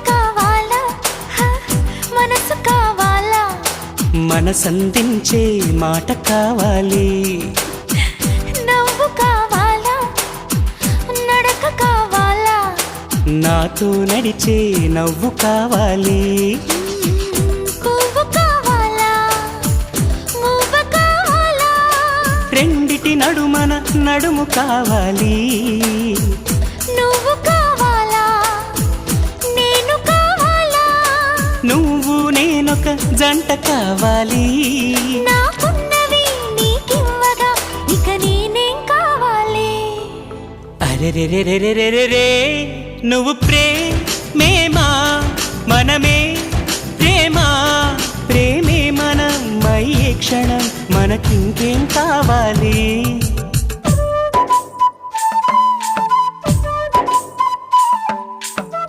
కావాలా మనసు కావాలా మనసందించే మాట కావాలి నవ్వు కావాలా నడక కావాలా నాతో నడిచే నవ్వు కావాలి పువ్వు కావాలా మువ్వ కావాలా రెండిటి నడుమన నడుము కావాలి నువ్వు కావాలా నేను కావాలా నువ్వు నేనొక జంట కావాలి నాకున్నవి నీకివ్వగా ఇక నేనేం కావాలి అరెరెరెరెరెరెరే నువ్వు ప్రేమేమా మనమే ప్రేమ ప్రేమే మనమయ్యే క్షణం మనకింకేం కావాలి